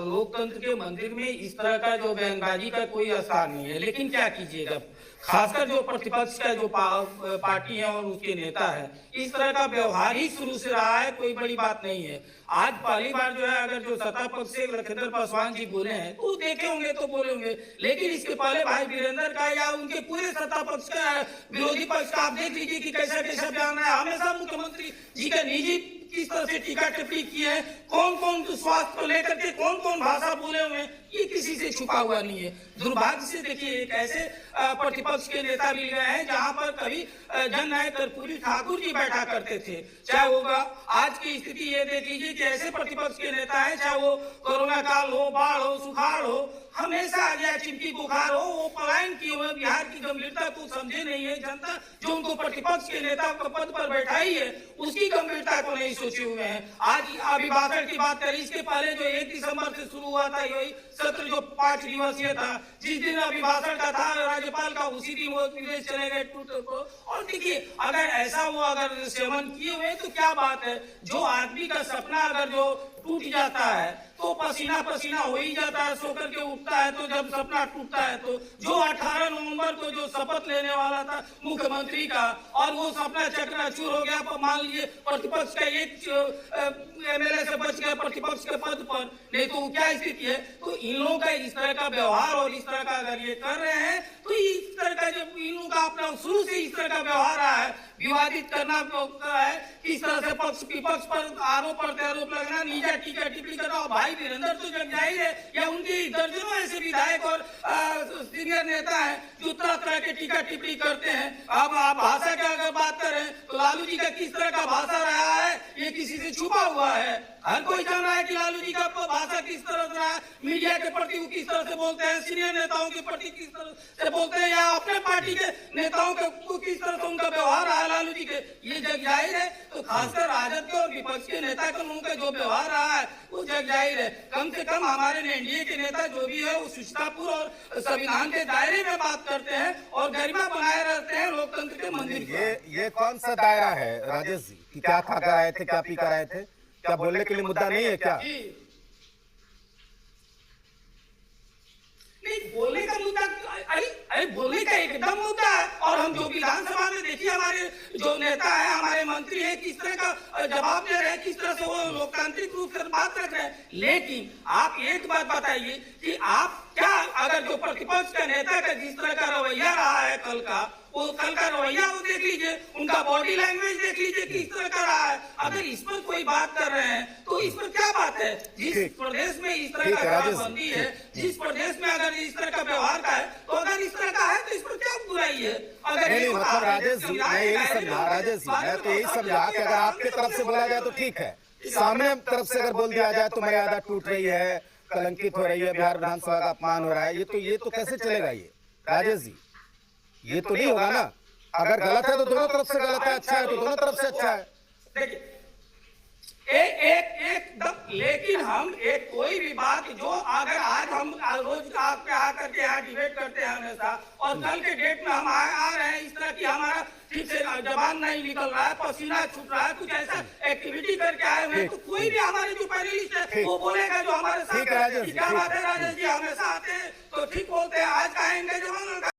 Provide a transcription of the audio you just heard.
लोकतंत्र के मंदिर में इस तरह का जो बयानबाजी का कोई स्थान नहीं है, लेकिन क्या कीजिएगा, खासकर जो प्रतिपक्ष का जो पार्टी है और उसके नेता है, इस तरह का व्यवहार ही शुरू से रहा है, कोई बड़ी बात नहीं है। आज पहली बार जो है, अगर जो सत्ता पक्ष से लखींदर पासवान जी बोले हैं तो देखे होंगे तो बोले होंगे, लेकिन इसके पहले भाई वीरेंद्र का या उनके पूरे सत्ता पक्ष का, विरोधी पक्ष का आप देख लीजिए कि कैसा कैसा बयान है। हमेशा मुख्यमंत्री जी का निजी किस तरह से टीका टिप्पणी की है, कौन कौन स्वास्थ्य को लेकर के कौन कौन भाषा बोले हुए हैं, ये किसी से छुपा हुआ नहीं है। दुर्भाग्य से देखिए, एक ऐसे प्रतिपक्ष के नेता मिल गए हैं जहां पर कभी जननायक कर्पूरी ठाकुर जी बैठा करते थे। चाहे होगा आज की स्थिति ये देख लीजिए कि ऐसे प्रतिपक्ष के नेता है, चाहे वो कोरोना काल हो, बाढ़ हो, सुखाड़ हो, हमेशा या चिमटी बुखार हो, वो पलायन किए हुए बिहार की गंभीरता को समझे नहीं है। जनता जो उनको प्रतिपक्ष के नेता को पद पर बैठाई है, उसकी गंभीरता को नहीं सोचे हुए हैं। आज अभिभाषण की बात करें, इसके पहले जो 1 दिसंबर से शुरू हुआ था यही सत्र जो 5 दिवसीय था, जिस दिन अभिभाषण का था राज्यपाल का, उसी दिन वो विदेश चले गए ट्विटर को। और देखिए, अगर ऐसा वो अगर सेवन किए हुए तो क्या बात है। जो आदमी का सपना अगर जो टूट जाता है तो पसीना पसीना हो ही जाता है, सो करके उठता है। तो जब सपना टूटता है तो जो 18 नवंबर को जो शपथ लेने वाला था मुख्यमंत्री का, और वो सपना चकनाचूर हो गया, मान लीजिए प्रतिपक्ष का एक एमएलए से बच गया प्रतिपक्ष के पद पर, नहीं तो क्या स्थिति है। तो इन लोगों का इस तरह का व्यवहार और इस तरह का अगर ये कर रहे हैं तो इस तरह का जब इन लोगों का अपना शुरू से इस तरह का व्यवहार रहा है, विवादित करना है, किस तरह से पक्ष विपक्ष पर आरोप प्रत्यारोप लगना, निजा टीका टिप्पणी करना। भाई वीरेंद्र तो जग जाहिर है, या उनके दर्जनों ऐसे विधायक और सीनियर नेता हैं जो तरह तरह के टीका टिप्पणी करते हैं। अब आप भाषा की अगर बात करें तो लालू जी का किस तरह का भाषा रहा है ये किसी से छुपा हुआ है। हर कोई जान रहा है कि लालू जी का भाषा किस तरह से रहा है, मीडिया के प्रति वो किस तरह से बोलते हैं, सीनियर नेताओं के प्रति किस तरह से बोलते हैं, या अपने पार्टी के नेताओं को किस तरह से उनका व्यवहार रहा है लालू जी के, ये जग जाहिर है। तो खासकर राजद के और विपक्ष के नेता का उनका जो व्यवहार रहा है वो जग जाहिर है। कम से कम हमारे एनडीए के नेता जो भी है वो शिष्टापुर और संविधान के दायरे में बात करते हैं और गरिमा बनाए रहते हैं लोकतंत्र के मंदिर। ये कौन सा दायरा है राजेश जी, कि क्या खा कर आए थे, क्या पी कर आए थे, क्या बोलने के लिए मुद्दा नहीं है क्या? नहीं, बोलने का मुद्दा, अरे बोलने का एकदम मुद्दा है। और हम जो विधानसभा में देखिए हमारे जो नेता है, हमारे मंत्री है, किस तरह का जवाब दे रहे हैं, किस तरह से वो लोकतांत्रिक रूप से बात रख रहे हैं। लेकिन आप एक बात बताइए कि आप क्या, अगर जो प्रतिपक्ष का नेता का जिस तरह का रवैया रहा है कल का, वो कल का रवैया वो देख लीजिए, उनका बॉडी लैंग्वेज देख लीजिए किस तरह का रहा है। अगर इस पर कोई बात कर रहे हैं तो इस पर क्या बात है। जिस प्रदेश में इस तरह का बंदी है, जिस प्रदेश में अगर इस तरह का व्यवहार का है, तो अगर इस तरह का है तो इस पर क्या बुराई है। अगर मतलब राजेश जी, मैं यही समझा, राजेश जी मैं तो यही समझा कि अगर आपकी तरफ से बोला जाए तो ठीक है, सामने तरफ से अगर बोल दिया जाए तो मर्यादा टूट रही है, कलंकित हो रही है, बिहार विधानसभा का अपमान हो रहा है, ये तो कैसे चलेगा ये राजेश जी, ये तो नहीं होगा ना। अगर गलत है तो दोनों तरफ से गलत है, अच्छा है तो दोनों तरफ से अच्छा है। देखिए एकदम, लेकिन हम एक कोई भी बात जो अगर आज हम रोज आपके आकर के यहाँ डिबेट करते हैं हमेशा, और कल के डेट में हम आ रहे हैं इस तरह की हमारा ठीक से जबान नहीं निकल रहा है, पसीना छूट रहा है, कुछ ऐसा एक्टिविटी करके आए हुए, तो कोई भी हमारे जो पैनलिस्ट है वो बोलेगा जो हमारे साथ। क्या बात है राजेश जी, हमेशा आते हैं तो ठीक बोलते हैं, आज का आएंगे जवान